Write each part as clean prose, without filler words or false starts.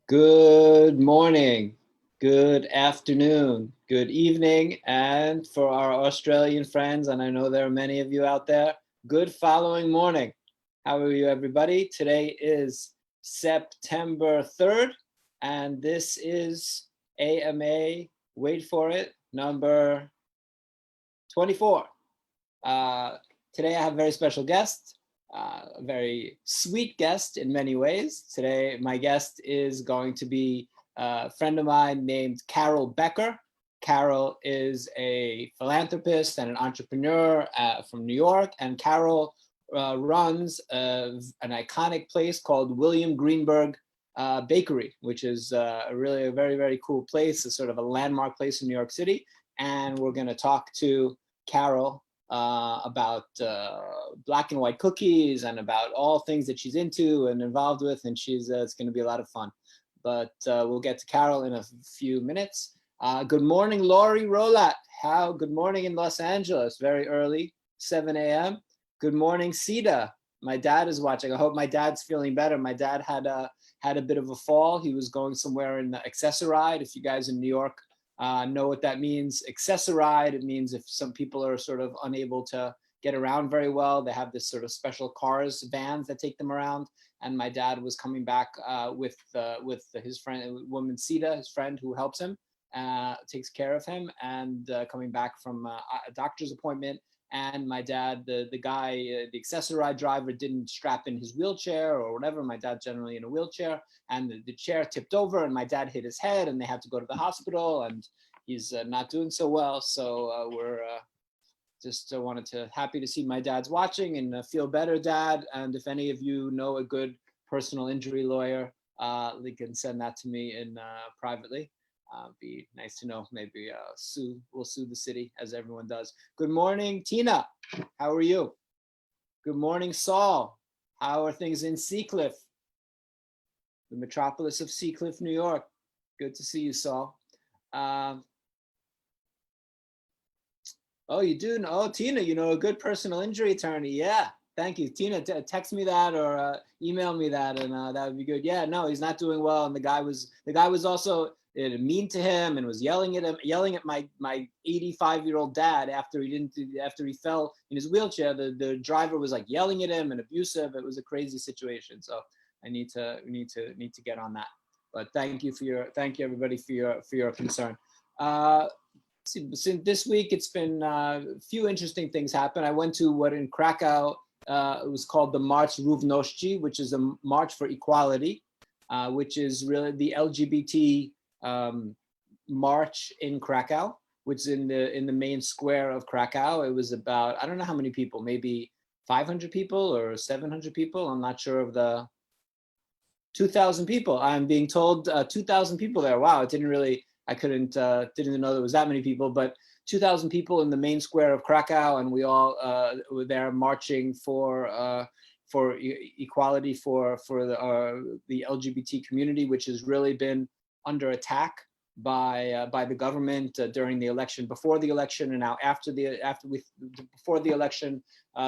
Good morning, good afternoon, good evening, and for our Australian friends, and I know there are many of you out there, good following morning. How are you, everybody? Today is September 3rd, and this is AMA, wait for it, number 24. Today I have a very special guest. A very sweet guest in many ways. Today, my guest is going to be a friend of mine named Carol Becker. Carol is a philanthropist and an entrepreneur from New York, and Carol runs an iconic place called William Greenberg Bakery, which is really a very, very cool place. It's sort of a landmark place in New York City, and we're going to talk to Carol about black and white cookies and about all things that she's into and involved with, and it's going to be a lot of fun. But we'll get to Carol in a few minutes. Good morning, Lori Rolat. Good morning in Los Angeles, very early, 7 a.m. Good morning, Sita. My dad is watching. I hope my dad's feeling better. My dad had a bit of a fall. He was going somewhere in the Accessoride. If you guys in New York know what that means. Accessoride, it means if some people are sort of unable to get around very well, they have this sort of special cars, vans that take them around. And my dad was coming back with his friend, woman Sita, his friend who helps him, takes care of him, and coming back from a doctor's appointment. And my dad, the guy, the Accessoride driver, didn't strap in his wheelchair or whatever. My dad's generally in a wheelchair, and the chair tipped over, and my dad hit his head, and they had to go to the hospital, and he's not doing so well. So we're just happy to see my dad's watching, and feel better, Dad. And if any of you know a good personal injury lawyer, they can send that to me in privately. Be nice to know. Maybe we'll sue the city, as everyone does. Good morning, Tina. How are you? Good morning, Saul. How are things in Seacliff, the metropolis of Seacliff, New York? Good to see you, Saul. Oh, you do? Oh, Tina, you know a good personal injury attorney. Yeah, thank you, Tina. Text me that or email me that, and that would be good. Yeah, no, he's not doing well, and the guy was also mean to him and was yelling at my 85-year-old dad after he fell in his wheelchair. The driver was like yelling at him and abusive. It was a crazy situation. So I need to get on that. But thank you everybody for your concern. Since this week, it's been a few interesting things happen. I went to what in Krakow it was called the March Równości, which is a march for equality, which is really the LGBT march in Krakow, which is in the main square of Krakow. It was about, I don't know how many people, maybe 500 people or 700 people. I'm not sure of the 2,000 people. I'm being told 2,000 people there. Wow, didn't know there was that many people, but 2,000 people in the main square of Krakow, and we all were there marching for equality for the LGBT community, which has really been under attack by the government during the election, before the election, and now before the election,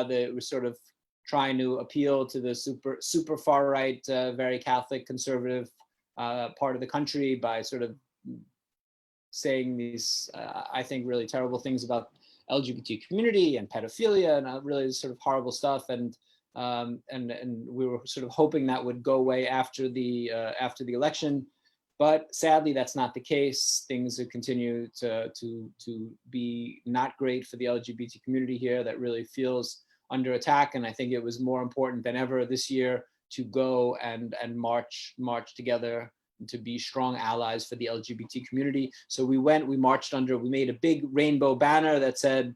they were sort of trying to appeal to the super far right, very Catholic conservative part of the country by sort of saying these, I think, really terrible things about LGBT community and pedophilia and really sort of horrible stuff. And we were sort of hoping that would go away after the election. But sadly, that's not the case. Things continue to be not great for the LGBT community here. That really feels under attack. And I think it was more important than ever this year to go and march together to be strong allies for the LGBT community. So we marched we made a big rainbow banner that said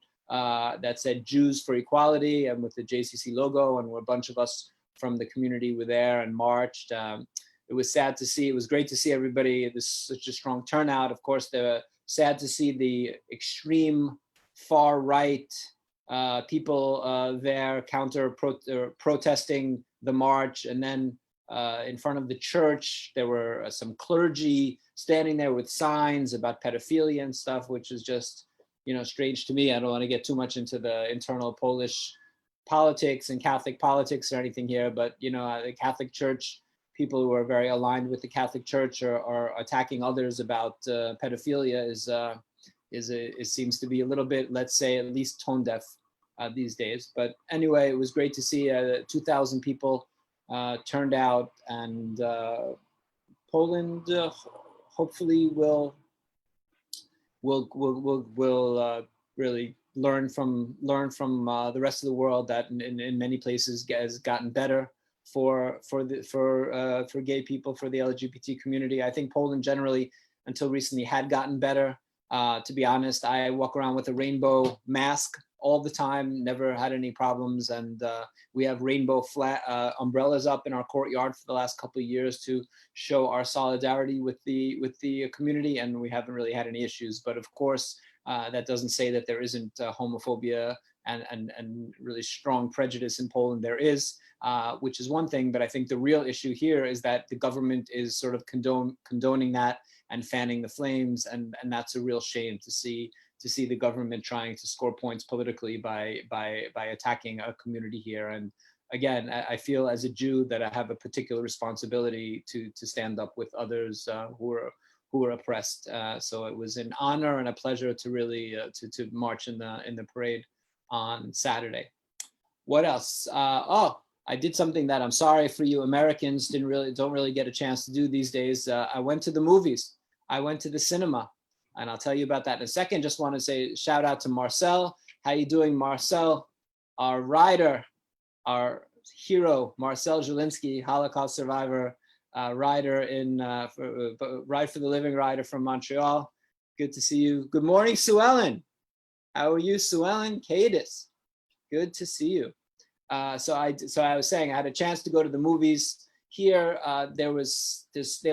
Jews for Equality, and with the JCC logo, and a bunch of us from the community were there and marched. It was sad to see. It was great to see everybody. There's such a strong turnout. Of course, they're sad to see the extreme far right people there protesting the march. And then in front of the church, there were some clergy standing there with signs about pedophilia and stuff, which is just, strange to me. I don't want to get too much into the internal Polish politics and Catholic politics or anything here, but the Catholic Church people who are very aligned with the Catholic Church or attacking others about pedophilia it seems to be a little bit, let's say, at least tone deaf these days. But anyway, it was great to see 2,000 people turned out, and Poland hopefully will really learn from the rest of the world that in many places has gotten better for gay people, for the LGBT community. I think Poland generally, until recently, had gotten better. To be honest, I walk around with a rainbow mask all the time, never had any problems, and we have rainbow flat umbrellas up in our courtyard for the last couple of years to show our solidarity with the community, and we haven't really had any issues. But of course, that doesn't say that there isn't homophobia and really strong prejudice in Poland. There is, which is one thing, but I think the real issue here is that the government is sort of condoning that and fanning the flames, and that's a real shame to see the government trying to score points politically by attacking a community here. And again, I feel as a Jew that I have a particular responsibility to stand up with others who are oppressed. So it was an honor and a pleasure to really to march in the parade on Saturday. What else? I did something that I'm sorry for you Americans don't really get a chance to do these days. I went to the movies. I went to the cinema, and I'll tell you about that in a second. Just want to say shout out to Marcel. How you doing, Marcel? Our rider, our hero, Marcel Zielinski, Holocaust survivor, rider Ride for the Living rider from Montreal. Good to see you. Good morning, Sue Ellen. How are you, Sue Ellen? Cadis. Good to see you. So I was saying I had a chance to go to the movies. Here, they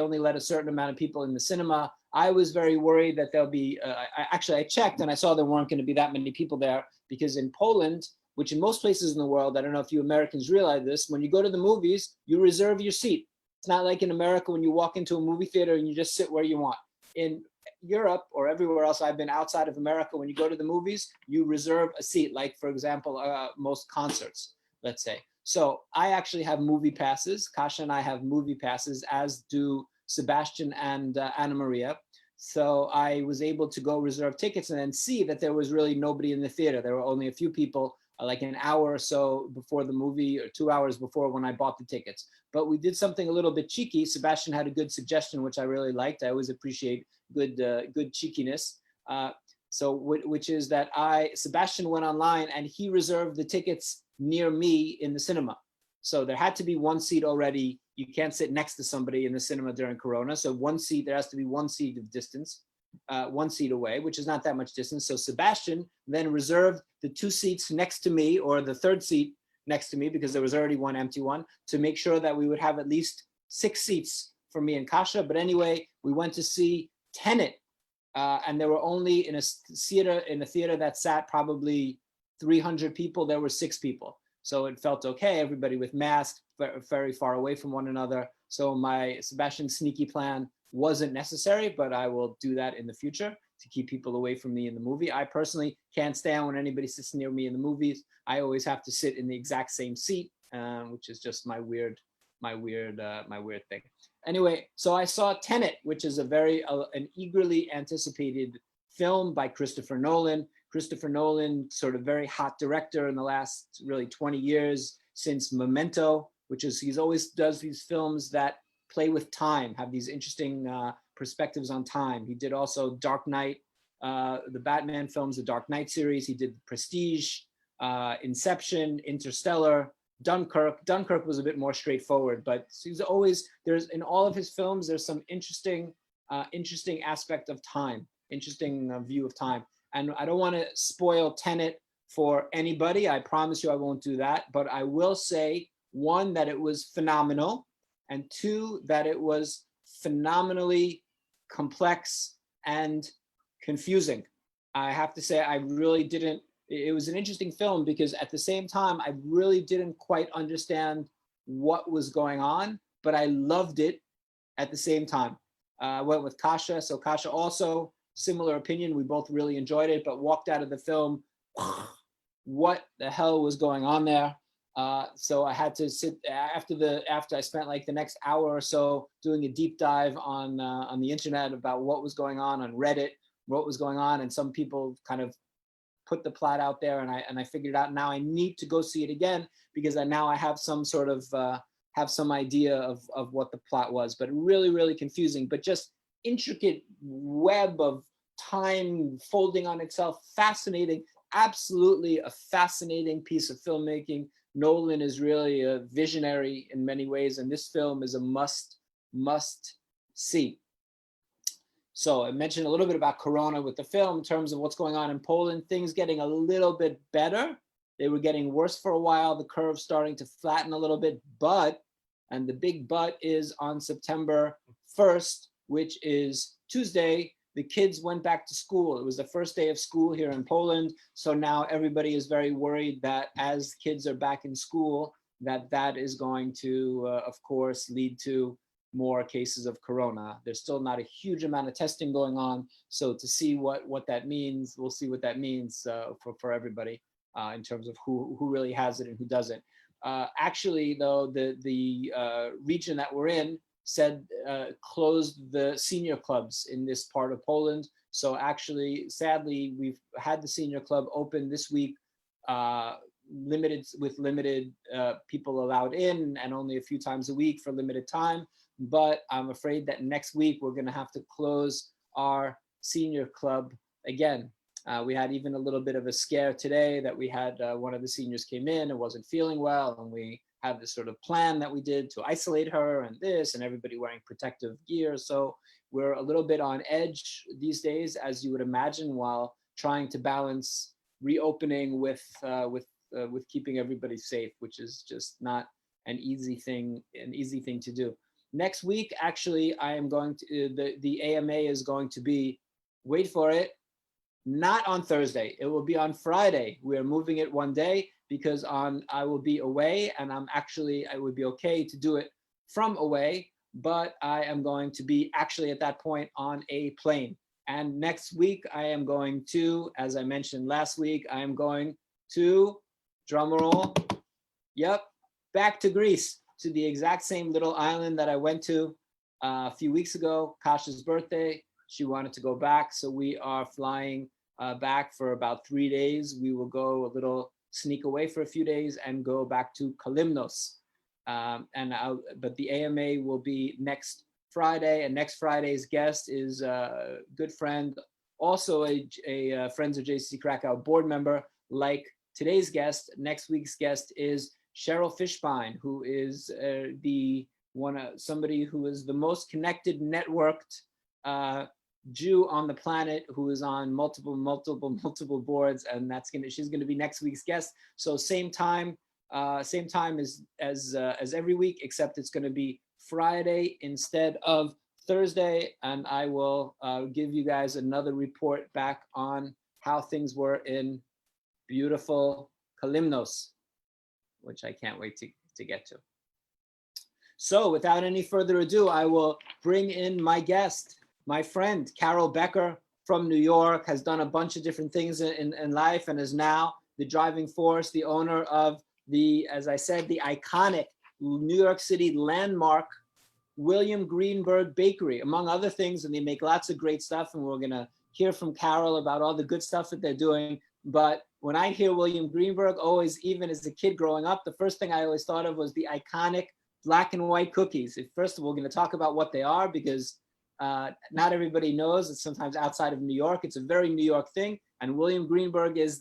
only let a certain amount of people in the cinema. I was very worried that there'll be, I checked and I saw there weren't going to be that many people there, because in Poland, which in most places in the world, I don't know if you Americans realize this, when you go to the movies, you reserve your seat. It's not like in America when you walk into a movie theater and you just sit where you want. In Europe or everywhere else I've been outside of America, when you go to the movies, you reserve a seat, like for example, most concerts, let's say. So I actually have movie passes. Kasha and I have movie passes, as do Sebastian and Anna Maria. So I was able to go reserve tickets and then see that there was really nobody in the theater. There were only a few people, like an hour or so before the movie, or 2 hours before, when I bought the tickets. But we did something a little bit cheeky. Sebastian had a good suggestion, which I really liked. I always appreciate good cheekiness. Which is that Sebastian went online and he reserved the tickets near me in the cinema. So there had to be one seat already. You can't sit next to somebody in the cinema during Corona. So there has to be one seat of distance, one seat away, which is not that much distance. So Sebastian then reserved the 2 seats next to me, or the 3rd seat next to me, because there was already one empty one, to make sure that we would have at least 6 seats for me and Kasha. But anyway, we went to see Tenet, and there were only in a theater that sat probably 300 people, there were 6 people. So it felt okay, everybody with masks, very far away from one another. So my Sebastian sneaky plan wasn't necessary, but I will do that in the future to keep people away from me in the movie. I personally can't stand when anybody sits near me in the movies. I always have to sit in the exact same seat, which is just my weird thing. Anyway, so I saw Tenet, which is an eagerly anticipated film by Christopher Nolan. Christopher Nolan, sort of very hot director in the last really 20 years, since Memento, which is, he always does these films that play with time, have these interesting perspectives on time. He did also Dark Knight, the Batman films, the Dark Knight series. He did Prestige, Inception, Interstellar, Dunkirk. Dunkirk was a bit more straightforward, but he's always, in all of his films, there's some interesting aspect of time, interesting view of time. And I don't want to spoil Tenet for anybody. I promise you I won't do that. But I will say, 1, that it was phenomenal, and 2, that it was phenomenally complex and confusing. I have to say, it was an interesting film, because at the same time, I really didn't quite understand what was going on, but I loved it at the same time. I went with Kasha. So Kasha also, similar opinion. We both really enjoyed it, but walked out of the film, what the hell was going on there? So I had to sit after I spent like the next hour or so doing a deep dive on the internet about what was going on Reddit, what was going on, and some people kind of put the plot out there, and I figured out now I need to go see it again because now I have some sort of have some idea of what the plot was, but really, really confusing, but just intricate web of time folding on itself, fascinating, absolutely a fascinating piece of filmmaking. Nolan is really a visionary in many ways, and this film is a must see. So I mentioned a little bit about Corona with the film in terms of what's going on in Poland. Things getting a little bit better. They were getting worse for a while. The curve starting to flatten a little bit, and the big but is on September 1st, which is Tuesday, the kids went back to school. It was the first day of school here in Poland. So now everybody is very worried that as kids are back in school, that is going to, of course, lead to more cases of Corona. There's still not a huge amount of testing going on. So to see what that means, we'll see what that means for everybody in terms of who really has it and who doesn't. Actually, though, the region that we're in said closed the senior clubs in this part of Poland. So actually, sadly, we've had the senior club open this week, limited people allowed in and only a few times a week for limited time. But I'm afraid that next week we're going to have to close our senior club again. We had even a little bit of a scare today that we had one of the seniors came in and wasn't feeling well, and we have this sort of plan that we did to isolate her and this, and everybody wearing protective gear. So we're a little bit on edge these days, as you would imagine, while trying to balance reopening with keeping everybody safe, which is just not an easy thing to do. Next week, actually, I am going to the AMA is going to be, wait for it, not on Thursday. It will be on Friday. We're moving it one day because I will be away, and I would be okay to do it from away, but I am going to be actually at that point on a plane. And next week I am going to, as I mentioned last week, I am going to, drumroll, yep, back to Greece, to the exact same little island that I went to a few weeks ago, Kasha's birthday. She wanted to go back, so we are flying back for about 3 days. We will go a little sneak away for a few days and go back to Kalymnos. But the AMA will be next Friday, and next Friday's guest is a good friend, also a Friends of JCC Krakow board member. Like today's guest, next week's guest is Cheryl Fishbein, who is somebody who is the most connected, networked Jew on the planet, who is on multiple boards, and she's gonna be next week's guest. So same time as every week, except it's gonna be Friday instead of Thursday, and I will give you guys another report back on how things were in beautiful Kalymnos, which I can't wait to get to. So without any further ado, I will bring in my guest, my friend, Carol Becker from New York, has done a bunch of different things in life and is now the driving force, the owner of as I said, the iconic New York City landmark William Greenberg Bakery, among other things, and they make lots of great stuff, and we're gonna hear from Carol about all the good stuff that they're doing. But when I hear William Greenberg, always, even as a kid growing up, the first thing I always thought of was the iconic black and white cookies. First of all, we're gonna talk about what they are, because not everybody knows. It's sometimes outside of New York. It's a very New York thing. And William Greenberg is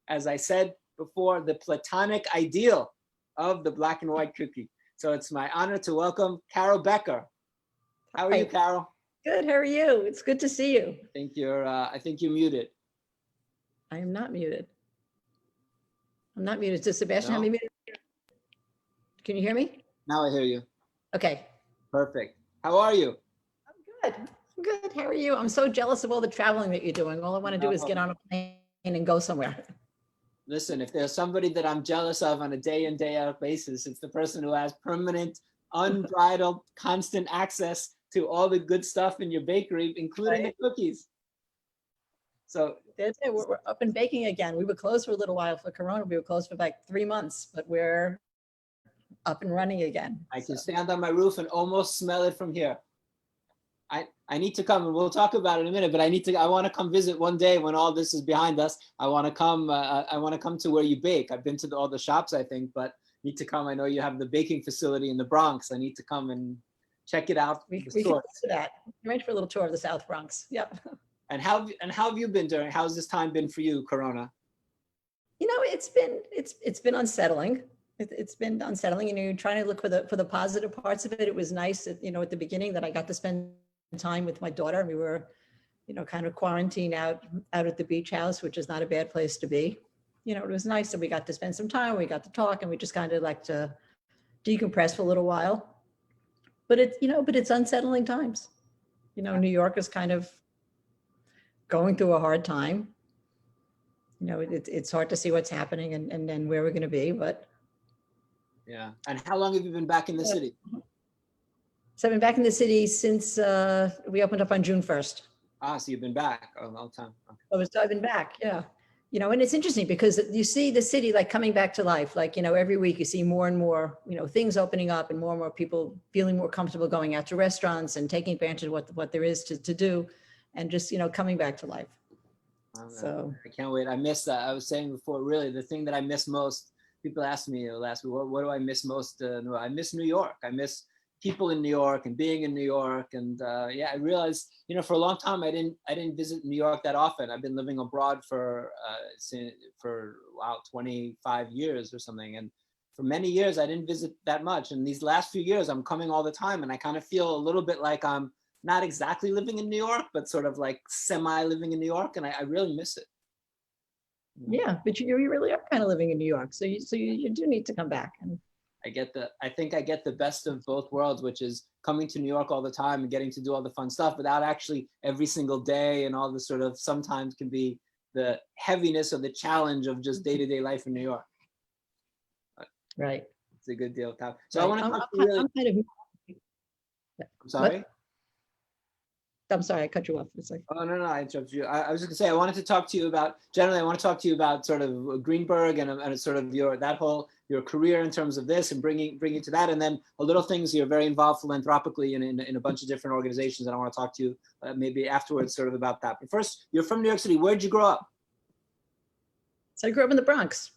as I said before, the platonic ideal of the black and white cookie. So it's my honor to welcome Carol Becker. How are you, Carol? Good, how are you? It's good to see you. I think you're muted. I am not muted. I'm not muted. Does Sebastian have me muted? Can you hear me? Now I hear you. Okay. Perfect. How are you? I'm good. How are you? I'm so jealous of all the traveling that you're doing. All I want to do is get on a plane and go somewhere. Listen, if there's somebody that I'm jealous of on a day in, day out basis, it's the person who has permanent, unbridled, constant access to all the good stuff in your bakery, including the cookies. So That's it. We're up and baking again. We were closed for a little while for Corona. We were closed for like 3 months, but we're up and running again. I can stand on my roof and almost smell it from here. I need to come, and we'll talk about it in a minute, but I want to come visit one day when all this is behind us. I want to come to where you bake. I've been to all the shops, I think, but need to come. I know you have the baking facility in the Bronx. I need to come and check it out. We can do that. Arrange for a little tour of the South Bronx. Yep. And how have you been doing? How's this time been for you, Corona? You know, it's been unsettling. It's been unsettling. You know, you're trying to look for the positive parts of it. It was nice that, you know, at the beginning that I got to spend time with my daughter. We were, you know, kind of quarantined out at the beach house, which is not a bad place to be. You know, it was nice that we got to spend some time. We got to talk, and we just kind of like to decompress for a little while. But it's unsettling times. You know, New York is kind of going through a hard time. You know, it's hard to see what's happening and then where we're going to be, but. Yeah. And how long have you been back in the city? So I've been back in the city since we opened up on June 1st. Ah, so you've been back a long time. Okay. So I've been back, yeah. You know, and it's interesting because you see the city like coming back to life. Like, you know, every week you see more and more, you know, things opening up and more people feeling more comfortable going out to restaurants and taking advantage of what there is to do, and just, you know, coming back to life. So I can't wait. I miss that. I was saying before, really, the thing that I miss most, people ask me last week, what do I miss most? I miss New York. I miss people in New York and being in New York. And yeah, I realized, you know, for a long time, I didn't visit New York that often. I've been living abroad for 25 years or something. And for many years, I didn't visit that much. And these last few years, I'm coming all the time. And I kind of feel a little bit like I'm not exactly living in New York, but sort of like semi living in New York. And I really miss it. Yeah, but you really are kind of living in New York. So you do need to come back. And I think I get the best of both worlds, which is coming to New York all the time and getting to do all the fun stuff without actually every single day, and all the sort of sometimes can be the heaviness or the challenge of just day-to-day life in New York. Right. It's a good deal. So right. I want to talk really. I'm sorry. What? I'm sorry, I cut you off. It's like, oh, no, I interrupted you. I was just gonna say, I wanted to talk to you about, generally, I want to talk to you about sort of Greenberg and sort of your career in terms of this and bringing to that. And then a little things, you're very involved philanthropically in a bunch of different organizations. And I want to talk to you maybe afterwards sort of about that. But first, you're from New York City. Where'd you grow up? So I grew up in the Bronx.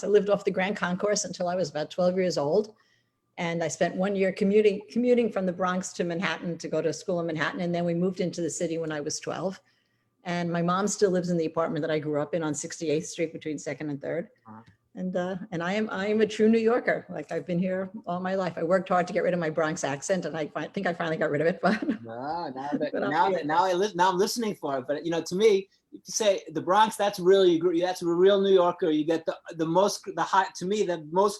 I lived off the Grand Concourse until I was about 12 years old. And I spent 1 year commuting from the Bronx to Manhattan to go to school in Manhattan. And then we moved into the city when I was 12. And my mom still lives in the apartment that I grew up in on 68th Street between 2nd and 3rd. Uh-huh. And I am a true New Yorker. Like, I've been here all my life. I worked hard to get rid of my Bronx accent, and I think I finally got rid of it. But now I'm listening for it. But you know, to me, if you say the Bronx, that's a real New Yorker. You get the most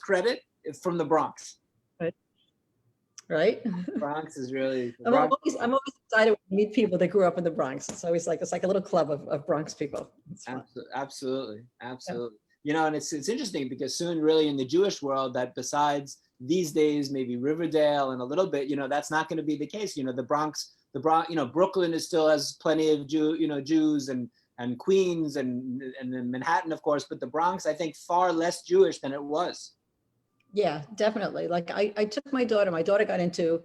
credit from the Bronx. Right. Bronx is really. I'm always excited when I meet people that grew up in the Bronx. It's always like a little club of Bronx people. Absolutely. Yeah. You know, and it's interesting because soon, really, in the Jewish world, that besides these days, maybe Riverdale and a little bit, you know, that's not going to be the case. You know, the Bronx, you know, Brooklyn still has plenty of Jews and Queens and then Manhattan, of course, but the Bronx, I think, far less Jewish than it was. Yeah, definitely. Like I took my daughter got into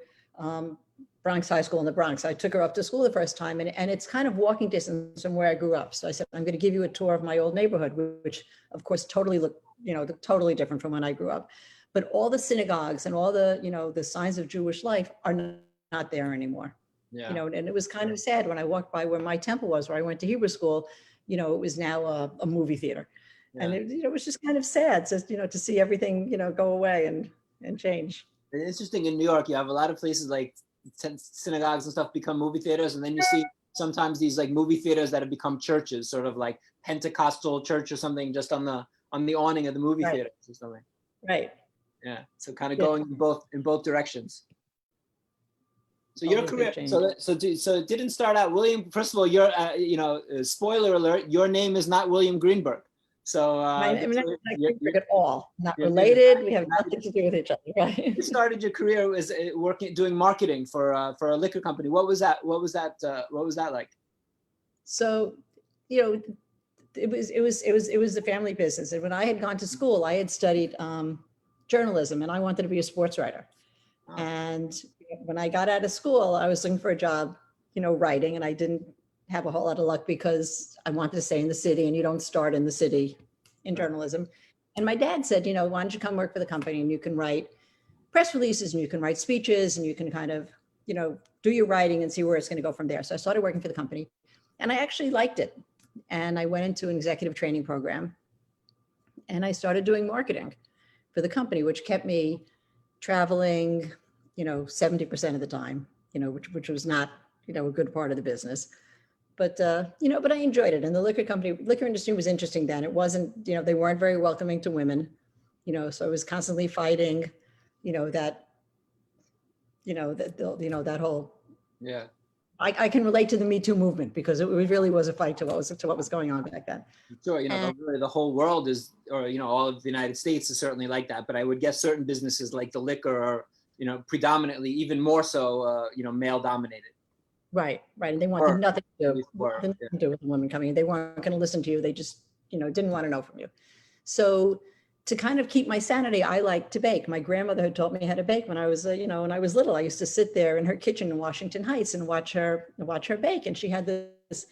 Bronx High School in the Bronx. I took her up to school the first time, and it's kind of walking distance from where I grew up. So I said, I'm going to give you a tour of my old neighborhood, which of course totally totally different from when I grew up. But all the synagogues and all the, you know, the signs of Jewish life are not there anymore. Yeah. You know, and it was kind of sad when I walked by where my temple was, where I went to Hebrew school. You know, it was now a movie theater. Yeah. And it was just kind of sad, just, you know, to see everything, you know, go away and change. It's interesting in New York, you have a lot of places like synagogues and stuff become movie theaters, and then you see sometimes these like movie theaters that have become churches, sort of like Pentecostal church or something, just on the awning of the movie theaters or something. Right. Yeah. So kind of going in both directions. So your career, so it didn't start out, William. First of all, you're spoiler alert, your name is not William Greenberg. So my name is not Greenberg at all. Not related. We have nothing to do with each other. Right. You started your career as doing marketing for a liquor company. What was that like? So, you know, it was the family business. And when I had gone to school, I had studied journalism, and I wanted to be a sports writer. Oh. And when I got out of school, I was looking for a job, you know, writing, and I didn't have a whole lot of luck because I wanted to stay in the city, and you don't start in the city in journalism. And my dad said, you know, why don't you come work for the company, and you can write press releases, and you can write speeches, and you can kind of, you know, do your writing and see where it's going to go from there. So I started working for the company, and I actually liked it. And I went into an executive training program, and I started doing marketing for the company, which kept me traveling, you know, 70% of the time, you know, which was not, you know, a good part of the business. But, you know, but I enjoyed it. And the liquor industry was interesting then. It wasn't, you know, they weren't very welcoming to women, you know, so I was constantly fighting, you know, that, you know, that whole, Yeah. I can relate to the Me Too movement because it really was a fight to what was going on back then. Sure, you know, really the whole world is, or, you know, all of the United States is certainly like that. But I would guess certain businesses like the liquor are, you know, predominantly, even more so, you know, male dominated. Right. And they wanted nothing to do with the women coming in. They weren't going to listen to you. They just, you know, didn't want to know from you. So to kind of keep my sanity, I like to bake. My grandmother had taught me how to bake when I was, you know, when I was little. I used to sit there in her kitchen in Washington Heights and watch her bake. And she had this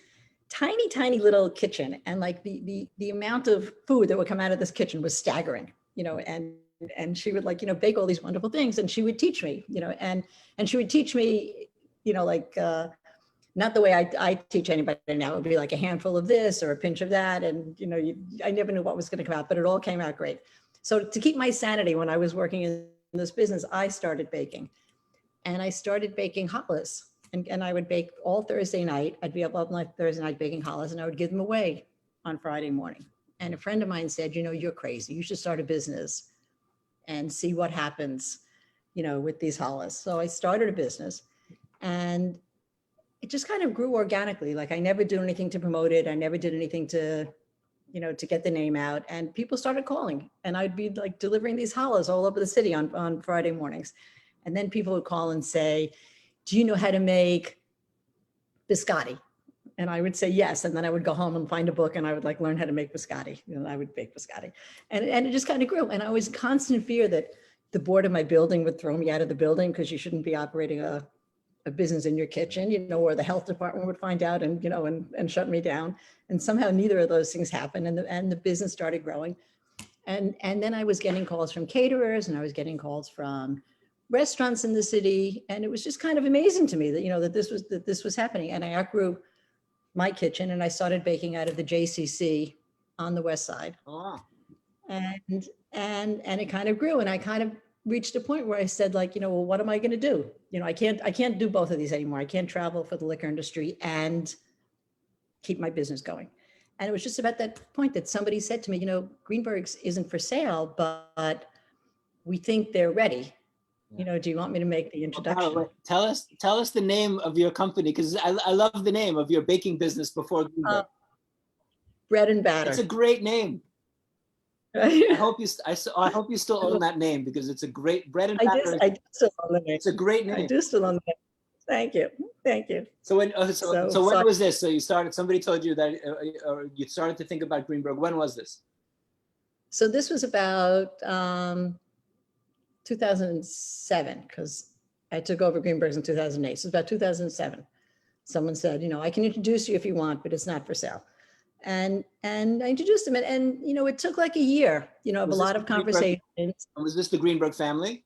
tiny little kitchen, and like the amount of food that would come out of this kitchen was staggering, you know, and she would, like, you know, bake all these wonderful things, and she would teach me, you know, and she would teach me, you know, like, not the way I teach anybody now. It would be like a handful of this or a pinch of that. And, you know, I never knew what was going to come out, but it all came out great. So to keep my sanity when I was working in this business, I started baking, and I started baking challahs, and I would bake all Thursday night. I'd be up all night Thursday night baking challahs, and I would give them away on Friday morning. And a friend of mine said, you know, you're crazy. You should start a business and see what happens, you know, with these challahs. So I started a business, and it just kind of grew organically. Like, I never did anything to promote it. I never did anything to, you know, to get the name out. And people started calling, and I'd be like delivering these challahs all over the city on Friday mornings. And then people would call and say, do you know how to make biscotti? And I would say yes. And then I would go home and find a book, and I would like learn how to make biscotti. You know, I would bake biscotti. And it just kind of grew. And I was in constant fear that the board of my building would throw me out of the building, because you shouldn't be operating a business in your kitchen, you know, or the health department would find out and, you know, and shut me down. And somehow neither of those things happened, and the business started growing. And then I was getting calls from caterers, and I was getting calls from restaurants in the city. And it was just kind of amazing to me that, you know, that this was happening. And I outgrew my kitchen, and I started baking out of the JCC on the West Side. Oh. And it kind of grew, and I kind of reached a point where I said, like, you know, well, what am I going to do? You know, I can't do both of these anymore. I can't travel for the liquor industry and keep my business going. And it was just about that point that somebody said to me, you know, Greenberg's isn't for sale, but we think they're ready. You know, do you want me to make the introduction? Well, tell us the name of your company, because I love the name of your baking business before Greenberg. Bread and Batter. It's a great name. I hope you still own that name, because it's a great Bread and Batter. I do still own the name. It's a great name. I do still own the name. Thank you. So when was this? So you started. Somebody told you that, or you started to think about Greenberg. When was this? So this was about 2007, because I took over Greenberg's in 2008. So it's about 2007. Someone said, you know, I can introduce you if you want, but it's not for sale. And I introduced him, and you know, it took like a year, you know, of a lot of conversations. Was this the Greenberg family?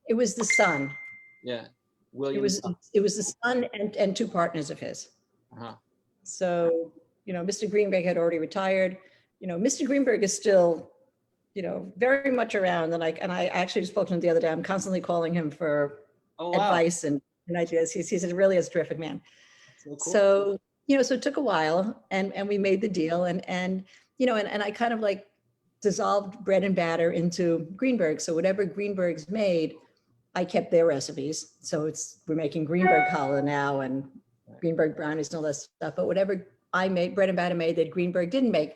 It was the son. Yeah, William. It was the son and two partners of his. Uh-huh. So, you know, Mr. Greenberg had already retired. You know, Mr. Greenberg is still, you know, very much around. And I actually spoke to him the other day. I'm constantly calling him for advice and ideas. He's really a terrific man. So cool. So, you know, so it took a while, and we made the deal, and you know, and I kind of like dissolved Bread and Batter into Greenberg. So whatever Greenberg's made, I kept their recipes. So we're making Greenberg challah now, and Greenberg brownies and all that stuff. But whatever I made, Bread and Batter made that Greenberg didn't make,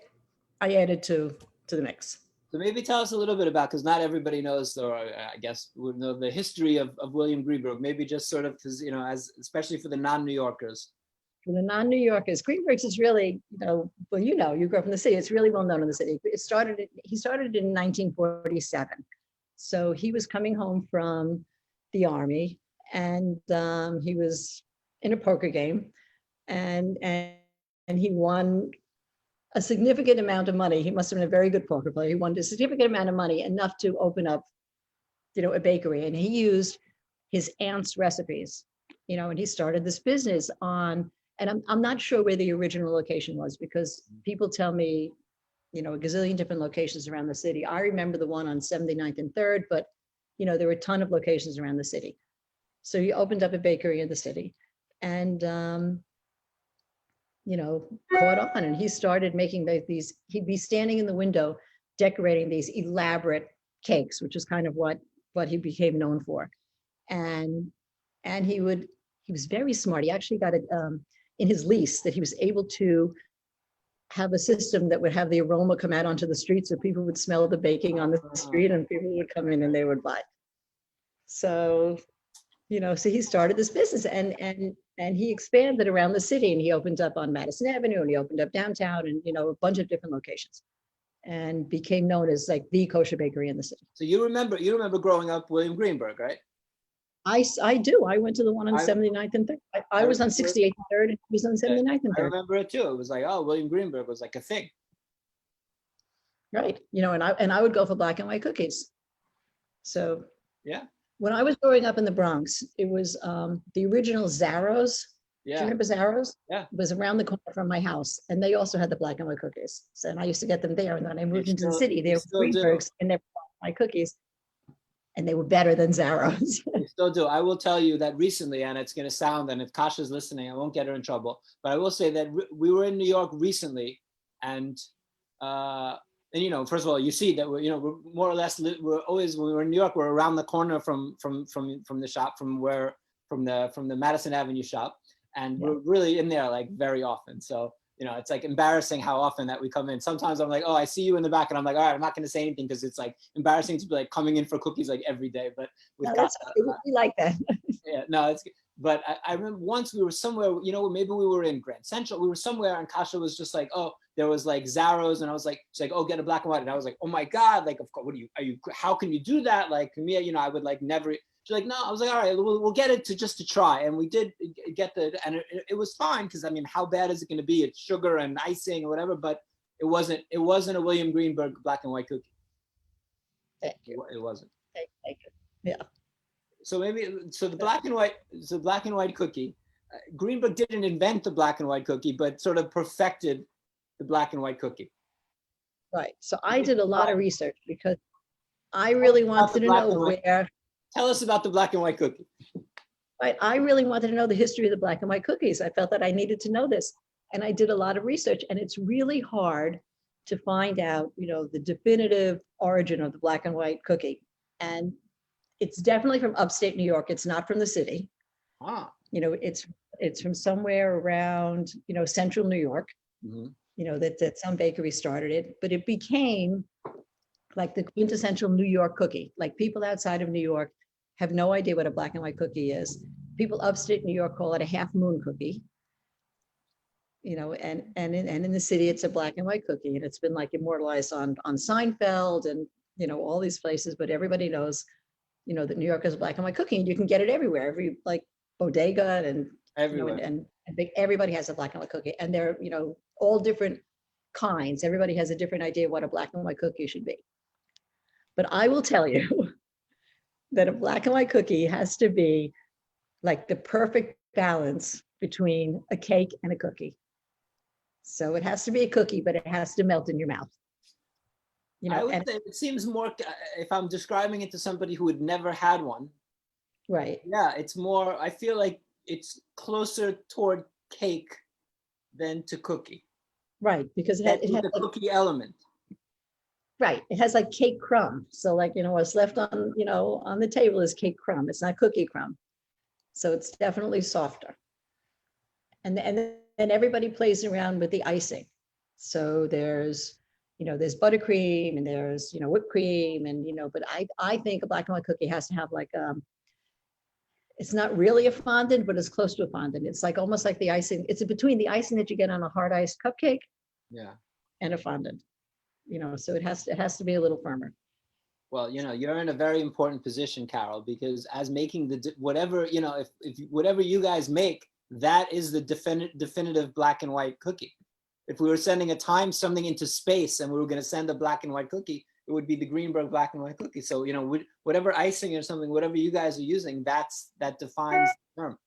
I added to the mix. So maybe tell us a little bit about, because not everybody knows, or I guess would know, the history of William Greenberg. Maybe just sort of, because, you know, especially for the non-New Yorkers. For the non-New Yorkers, Greenberg's is really, you grew up in the city. It's really well known in the city. He started in 1947. So he was coming home from the army, and he was in a poker game, and he won a significant amount of money. He must have been a very good poker player. He won a significant amount of money, enough to open up, a bakery. And he used his aunt's recipes, and he started this business on, and I'm not sure where the original location was, because people tell me, a gazillion different locations around the city. I remember the one on 79th and 3rd, but, there were a ton of locations around the city. So he opened up a bakery in the city, and, caught on, and he started making these, he'd be standing in the window decorating these elaborate cakes, which is kind of what he became known for. And he was very smart. He actually got it in his lease, that he was able to have a system that would have the aroma come out onto the street, so people would smell the baking on the street, and people would come in and they would buy. So, so he started this business, and he expanded around the city, and he opened up on Madison Avenue, and he opened up downtown, and a bunch of different locations, and became known as like the kosher bakery in the city. So you remember growing up William Greenberg, right? I do. I went to the one on 79th and 3rd. I was on 68th and 3rd, and he was on 79th and 3rd. I remember it too. It was like, oh, William Greenberg was like a thing. Right. And I would go for black and white cookies. So yeah. When I was growing up in the Bronx, it was the original Zaro's. Yeah. Do you remember Zaro's? Yeah. It was around the corner from my house, and they also had the black and white cookies. So, and I used to get them there. And then I moved into the city. They were Greenberg's, and they were my cookies, and they were better than Zaro's. They still do. I will tell you that recently, and it's going to sound, and if Kasha's listening, I won't get her in trouble, but I will say that we were in New York recently, and first of all, you see that we're more or less, we're always, when we were in New York, we're around the corner from the shop, from the Madison Avenue shop, and we're really in there like very often. So it's like embarrassing how often that we come in. Sometimes I'm like, oh, I see you in the back, and I'm like, all right, I'm not going to say anything, because it's like embarrassing to be like coming in for cookies like every day. But with we like that. Yeah, no, it's good. But I remember once we were somewhere, maybe we were in Grand Central, we were somewhere, and Kasha was just like, oh, there was like Zaro's, and I was like, she's like, oh, get a black and white, and I was like, oh my God, like, of course, how can you do that? Like me, I would like never. She's like, no. I was like, all right, we'll get it just to try, and we did get and it was fine, because I mean, how bad is it going to be? It's sugar and icing or whatever, but it wasn't a William Greenberg black and white cookie. Thank you. It wasn't. Thank you. Yeah. So the black and white cookie. Greenberg didn't invent the black and white cookie, but sort of perfected the black and white cookie. Right. So I did a lot of research, because I really wanted to know where. Tell us about the black and white cookie. Right. I really wanted to know the history of the black and white cookies. I felt that I needed to know this. And I did a lot of research, and it's really hard to find out, the definitive origin of the black and white cookie. And it's definitely from upstate New York. It's not from the city. Ah. It's from somewhere around, central New York, that some bakery started it, but it became like the quintessential New York cookie. Like, people outside of New York have no idea what a black and white cookie is. People upstate New York call it a half moon cookie. And in the city, it's a black and white cookie, and it's been like immortalized on Seinfeld and all these places. But everybody knows, that New York is a black and white cookie, and you can get it everywhere. Every like bodega and everywhere, and everybody has a black and white cookie, and they're all different kinds. Everybody has a different idea what a black and white cookie should be. But I will tell you that a black and white cookie has to be like the perfect balance between a cake and a cookie. So it has to be a cookie, but it has to melt in your mouth. I would say it seems more, if I'm describing it to somebody who had never had one. Right. Yeah, it's more, I feel like it's closer toward cake than to cookie. Right, because it has the cookie element. Right, it has like cake crumb. So like, what's left on, on the table is cake crumb. It's not cookie crumb. So it's definitely softer. And then everybody plays around with the icing. So there's buttercream, and there's, whipped cream, and, but I think a black and white cookie has to have like, It's not really a fondant, but it's close to a fondant. It's like almost like the icing. It's between the icing that you get on a hard iced cupcake and a fondant. So it has to be a little firmer. Well, you're in a very important position, Carol, because as making whatever, if whatever you guys make, that is the definitive black and white cookie. If we were sending something into space and we were going to send a black and white cookie, it would be the Greenberg black and white cookie. So, whatever icing or something, whatever you guys are using, that defines the term.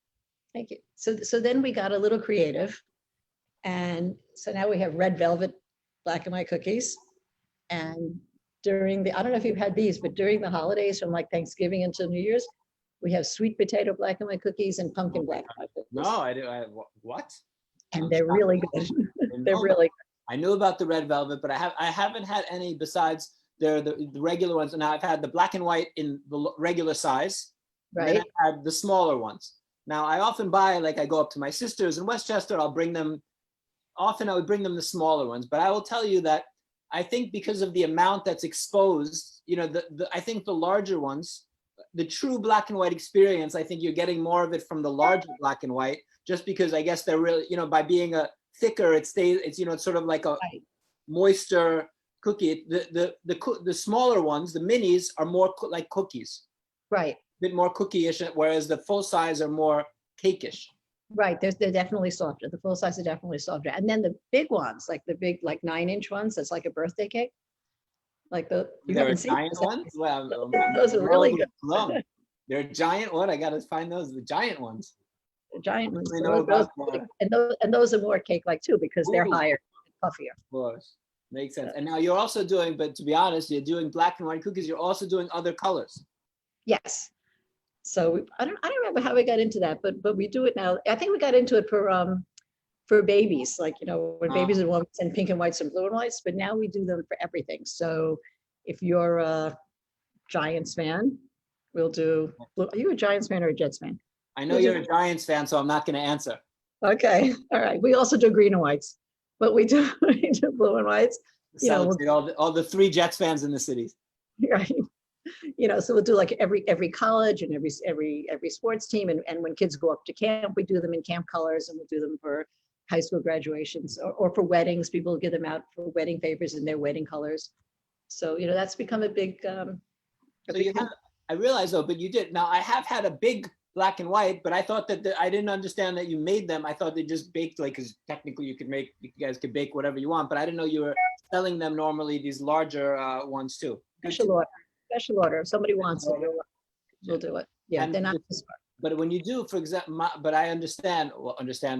Thank you. So then we got a little creative. And so now we have red velvet black and white cookies. And I don't know if you've had these, but during the holidays from like Thanksgiving until New Year's, we have sweet potato black and white cookies and pumpkin black and white cookies. No, I do. What? And they're really good. They're really good. I knew about the red velvet, but I haven't had any besides the regular ones. And now I've had the black and white in the regular size. Right. And then I had the smaller ones. Now I often buy, like I go up to my sister's in Westchester, I would bring them the smaller ones. But I will tell you that I think because of the amount that's exposed, I think the larger ones, the true black and white experience, I think you're getting more of it from the larger black and white, just because I guess they're really, by being a thicker, it's sort of like a moister cookie. The smaller ones, the minis, are more like cookies. Right. A bit more cookie-ish, whereas the full size are more cake-ish. Right. They're definitely softer. The full size are definitely softer. And then the big ones, like the big, like 9-inch ones, that's like a birthday cake. Like There are giant ones? Well, those are really good. They're giant. What? I got to find those. The giant ones. The giant ones. And those are more cake-like too, because they're higher and puffier. Of course. Makes sense. And now you're also doing, but to be honest, you're doing black and white cookies. You're also doing other colors. Yes. So I don't remember how we got into that, but we do it now. I think we got into it for babies, like, when babies and women send pink and whites and blue and whites, but now we do them for everything. So if you're a Giants fan, we'll do, are you a Giants fan or a Jets fan? I know you're a Giants fan, so I'm not going to answer. Okay. All right. We also do green and whites, but we do blue and whites. All the 3 Jets fans in the cities. Right. So we'll do like every college and every sports team. And when kids go up to camp, we do them in camp colors, and we'll do them for high school graduations or for weddings. People give them out for wedding favors in their wedding colors. So, that's become a big, I realize though, but you did. Now I have had a big black and white, but I thought that I didn't understand that you made them. I thought they just baked, like, because technically you guys could bake whatever you want, but I didn't know you were selling them normally, these larger ones too. Special order. If somebody wants it, we'll do it. Yeah, they're not too smart. But when you do, for example, but I understand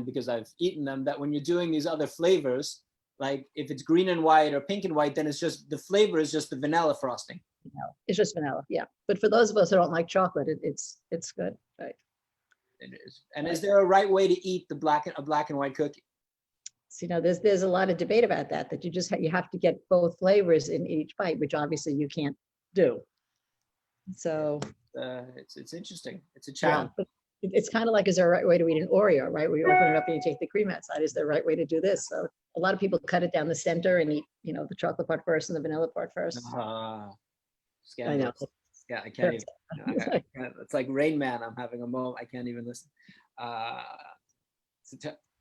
because I've eaten them, that when you're doing these other flavors, like if it's green and white or pink and white, then it's just, the flavor is just the vanilla frosting. It's just vanilla, yeah. But for those of us who don't like chocolate, it's good, right? It is. And is there a right way to eat a black and white cookie? So, there's a lot of debate about that you have to get both flavors in each bite, which obviously you can't do. So it's interesting. It's a challenge. Yeah, it's kind of like, is there a right way to eat an Oreo, right? Where you open it up and you take the cream outside. Is there a right way to do this? So a lot of people cut it down the center and eat, the chocolate part first and the vanilla part first. I know. Yeah, I can't even. It's like Rain Man. I'm having a moment. I can't even listen.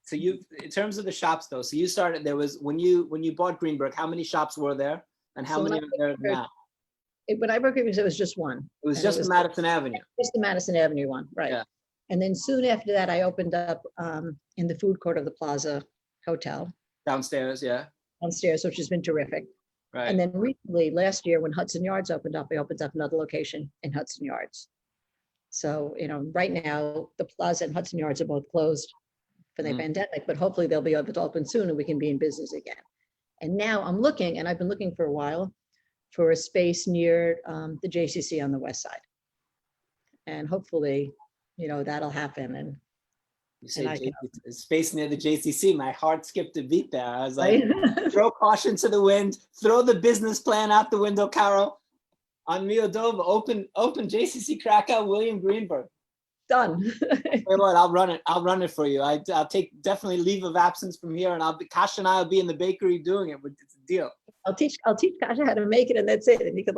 So you, in terms of the shops though, so you started, there was, when you bought Greenberg, how many shops were there, and how many are there now? When I bought Greenberg, it was just one. It was just the Madison Avenue. Just the Madison Avenue one, right? Yeah. And then soon after that, I opened up in the food court of the Plaza Hotel. Downstairs, yeah. Downstairs, which has been terrific. Right. And then recently, last year, when Hudson Yards opened up, I opened up another location in Hudson Yards. So, right now, the Plaza and Hudson Yards are both closed for the pandemic, but hopefully they'll be able to open soon and we can be in business again. And now I'm looking, and I've been looking for a while, for a space near the JCC on the west side. And hopefully, that'll happen. And you say space near the JCC, my heart skipped a beat there. I was like, throw caution to the wind, throw the business plan out the window, Carol. On Miodova, open JCC Krakow, William Greenberg. Done. Hey, Lord, I'll run it for you. I'll take definitely leave of absence from here, and Kash and I will be in the bakery doing it. It's a deal. I'll teach Kasha how to make it, and that's it. And you could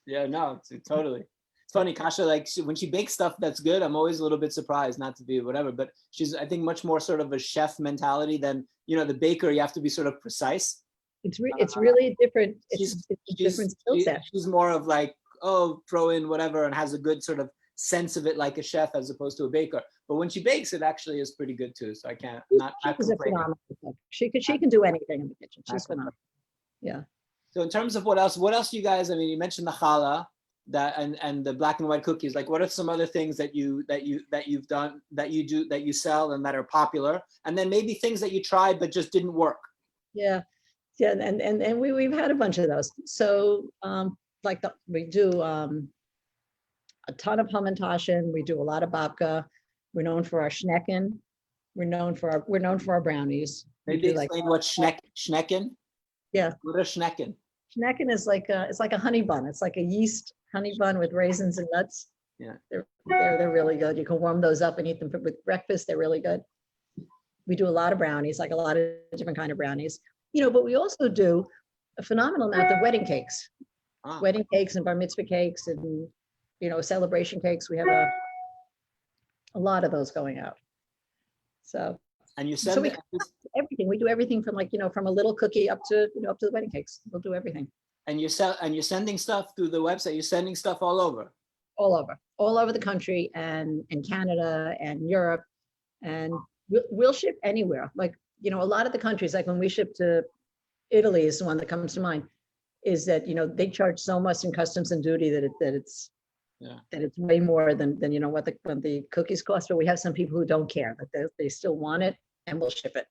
Yeah, no, totally. funny, Kasha, like when she bakes stuff that's good, I'm always a little bit surprised, not to be whatever, but she's, I think, much more sort of a chef mentality than, you know, the baker, you have to be sort of precise. It's really different. She's It's a different skill set. She's more of like, oh, throw in whatever, and has a good sort of sense of it like a chef as opposed to a baker. But when she bakes, it actually is pretty good too. So I can't, not She's a complaining. phenomenal cook. She can do anything in the kitchen. She's phenomenal. Yeah. So in terms of what else you guys, I mean, you mentioned the challah, that and the black and white cookies. Like, what are some other things that you've done, that you sell and that are popular? And then maybe things that you tried but just didn't work. Yeah. And we've had a bunch of those. So we do a ton of hamantashen. We do a lot of babka. We're known for our schnecken. We're known for our brownies. Maybe explain what schnecken. Yeah. What are schnecken? Schnecken is it's like a honey bun. It's like a yeast honey bun with raisins and nuts. Yeah. They're really good. You can warm those up and eat them with breakfast. They're really good. We do a lot of brownies, like a lot of different kind of brownies. You know, but we also do a phenomenal amount of wedding cakes. Wedding cakes and bar mitzvah cakes and, you know, celebration cakes. We have a lot of those going out. So. And you send everything. We do everything from, like, you know, from a little cookie up to the wedding cakes. We'll do everything. And you're sending stuff through the website. You're sending stuff all over. All over the country, and in Canada and Europe, and we'll ship anywhere. Like, you know, a lot of the countries, like when we ship to Italy is the one that comes to mind, is that, you know, they charge so much in customs and duty that it's way more than you know what the cookies cost. But we have some people who don't care, but they still want it, and we'll ship it,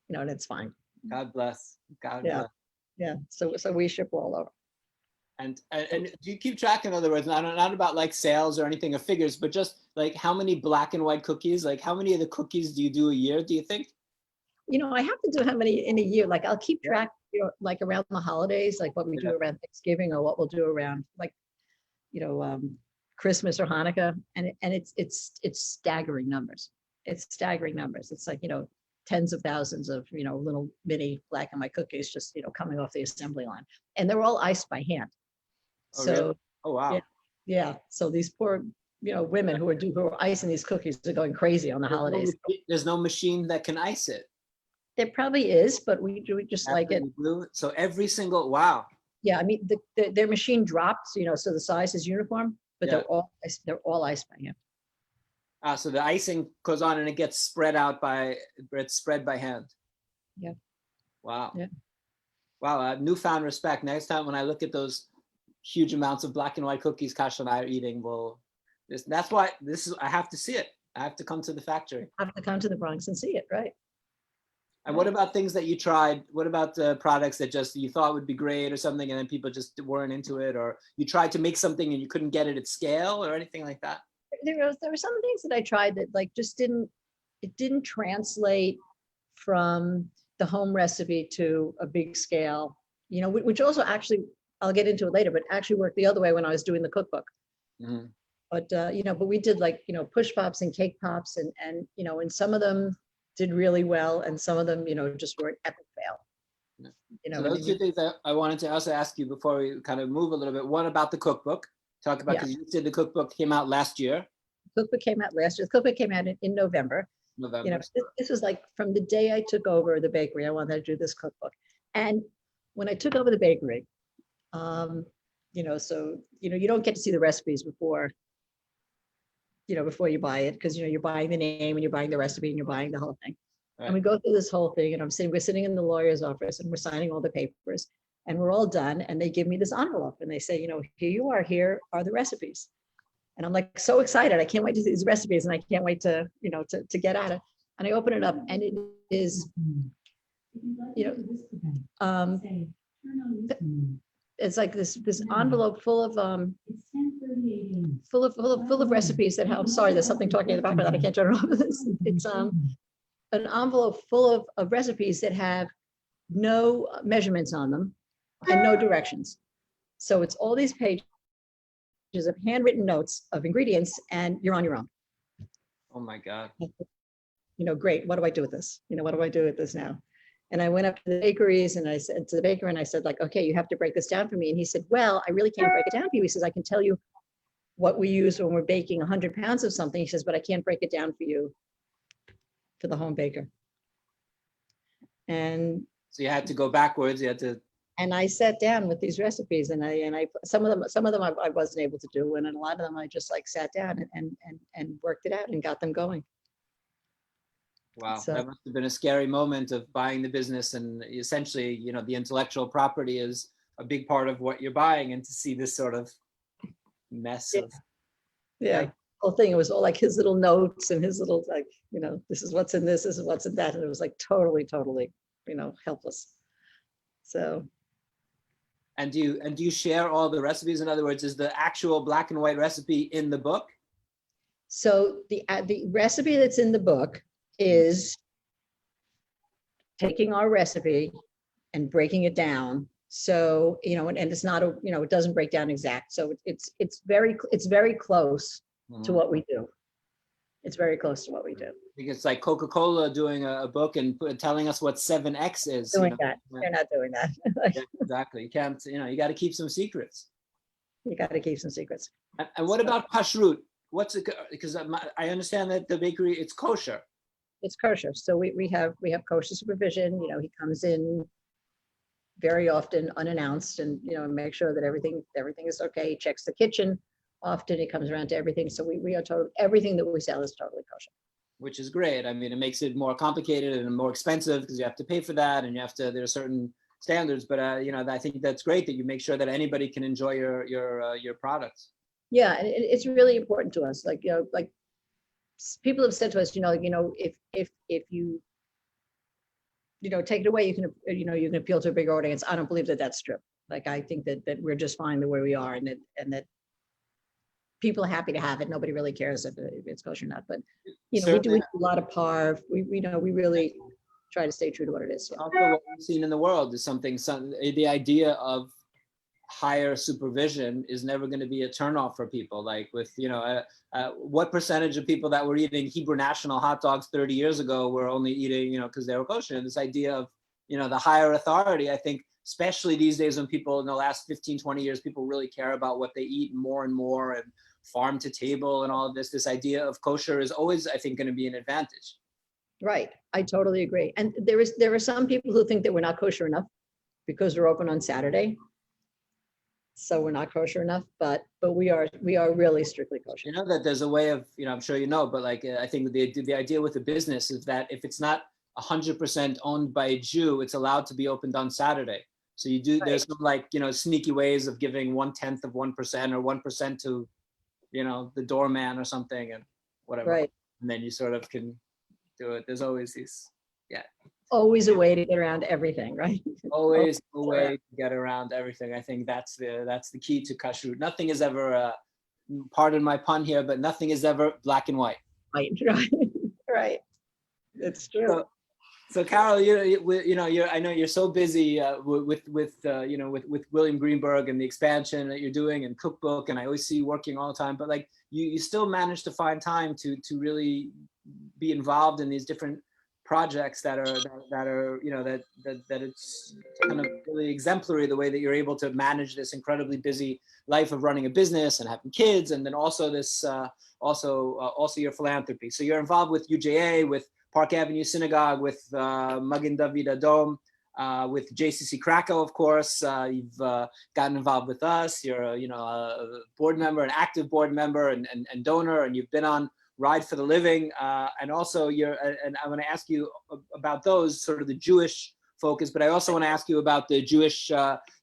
you know, and it's fine. God bless. God bless. Yeah. So we ship all over. And do you keep track, in other words, not about like sales or anything or figures, but just like how many black and white cookies, like how many of the cookies do you do a year, do you think? You know, I have to do how many in a year. Like, I'll keep track, you know, like around the holidays, like what we do around Thanksgiving, or what we'll do around, like, you know, Christmas or Hanukkah, and it's staggering numbers. It's staggering numbers. It's like, you know, tens of thousands of, you know, little mini black and white cookies just, you know, coming off the assembly line, and they're all iced by hand. Oh, so really? Oh wow. Yeah. So these poor, you know, women who are icing these cookies are going crazy on the holidays. There's no machine that can ice it. There probably is, but we just like it. So every single, wow. Yeah, I mean, their machine drops, you know, so the size is uniform, but they're all iced by hand. So the icing goes on and it gets spread by hand. Yeah. Wow. Yeah. Wow. Newfound respect. Next time when I look at those huge amounts of black and white cookies Kasha and I are eating, I have to see it. I have to come to the factory. I have to come to the Bronx and see it, right? And what about things that you tried? What about the products that just you thought would be great or something, and then people just weren't into it, or you tried to make something and you couldn't get it at scale or anything like that? There were some things that I tried that like just didn't translate from the home recipe to a big scale, you know, which also actually, I'll get into it later, but actually worked the other way when I was doing the cookbook. Mm-hmm. But, you know, but we did like, you know, push pops and cake pops and, you know, and some of them did really well, and some of them, you know, just were an epic fail. You know, so those two things I wanted to also ask you before we kind of move a little bit. One about the cookbook. Talk about, because you said the cookbook came out last year. The cookbook came out last year. The cookbook came out in November. You know, this was like from the day I took over the bakery, I wanted to do this cookbook. And when I took over the bakery, you know, so, you know, you don't get to see the recipes before you buy it, because, you know, you're buying the name and you're buying the recipe and you're buying the whole thing. Right. And we go through this whole thing, and we're sitting in the lawyer's office and we're signing all the papers, and we're all done. And they give me this envelope and they say, you know, here are the recipes. And I'm like so excited. I can't wait to see these recipes, and I can't wait to, you know, to get at it. And I open it up, and it is, you know, it's like this envelope full of recipes that have, I'm sorry, there's something talking in the background that I can't turn off. It's an envelope full of recipes that have no measurements on them and no directions. So it's all these pages of handwritten notes of ingredients, and you're on your own. Oh my God. You know, great. What do I do with this? You know, what do I do with this now? And I went up to the bakeries and I said to the baker, and I said, like, okay, you have to break this down for me. And he said, well, I really can't break it down for you. He says, I can tell you what we use when we're baking 100 pounds of something. He says, but I can't break it down for you, for the home baker. And so you had to go backwards. You had to. And I sat down with these recipes, and I some of them I wasn't able to do, and a lot of them I just like sat down and worked it out and got them going. Wow, So, that must have been a scary moment of buying the business, and essentially, you know, the intellectual property is a big part of what you're buying, and to see this sort of mess of. Yeah. Whole thing, it was all like his little notes and his little, like, you know, this is what's in this is what's in that, and it was like totally, you know, helpless. So. And do you share all the recipes? In other words, is the actual black and white recipe in the book? So the recipe that's in the book is taking our recipe and breaking it down. So, you know, and it's not a, you know, it doesn't break down exact. So it's very close to what we do. It's very close to what we do. I think it's like Coca-Cola doing a book and telling us what 7X is. Doing that. They're not doing that. Yeah, exactly. You can't, you know, you got to keep some secrets. You got to keep some secrets. And what about kashrut? What's it? Because I understand that the bakery, it's kosher. It's kosher. So we have kosher supervision. You know, he comes in very often unannounced, and, you know, make sure that everything is okay. He checks the kitchen often. He comes around to everything. So we are told everything that we sell is totally kosher. Which is great. I mean, it makes it more complicated and more expensive because you have to pay for that, and there are certain standards. But you know, I think that's great that you make sure that anybody can enjoy your products. Yeah, and it's really important to us. Like, you know, like people have said to us, you know, if you, you know, take it away, you can appeal to a bigger audience. I don't believe that that's true. Like, I think that we're just fine the way we are, and that people are happy to have it. Nobody really cares if it's kosher or not. But, you know, we do a lot of parve. We really try to stay true to what it is. Also, what we've seen in the world is the idea of higher supervision is never going to be a turnoff for people. Like with, you know, what percentage of people that were eating Hebrew National hot dogs 30 years ago were only eating, you know, because they were kosher. And this idea of, you know, the higher authority, I think, especially these days when people in the last 15, 20 years, people really care about what they eat more and more, and farm to table and all of this idea of kosher is always, I think, going to be an advantage. Right. I totally agree. And there are some people who think that we're not kosher enough because we're open on Saturday. So we're not kosher enough, but we are really strictly kosher. You know that there's a way of, you know, I'm sure you know, but like, I think the idea with the business is that if it's not 100% owned by a Jew, it's allowed to be opened on Saturday. So you do, there's some, like, you know, sneaky ways of giving 1/10 of 1% or 1% to, you know, the doorman or something, and whatever. Right. And then you sort of can do it. There's always these, yeah. Always a way to get around everything, right? Always a way to get around everything. I think that's the key to kashrut. Nothing is ever, pardon my pun here, but nothing is ever black and white. Right. Right. It's true. So Carol, I know you're so busy with William Greenberg and the expansion that you're doing and Cookbook, and I always see you working all the time. But like you still manage to find time to really be involved in these different projects that are you know that it's kind of really exemplary the way that you're able to manage this incredibly busy life of running a business and having kids, and then also this also your philanthropy. So you're involved with UJA, with Park Avenue Synagogue, with Magen David Adom, with JCC Krakow, of course. You've gotten involved with us. You're a board member, an active board member, and donor, and you've been on Ride for the Living, and also and I want to ask you about those, sort of the Jewish focus, but I also want to ask you about the Jewish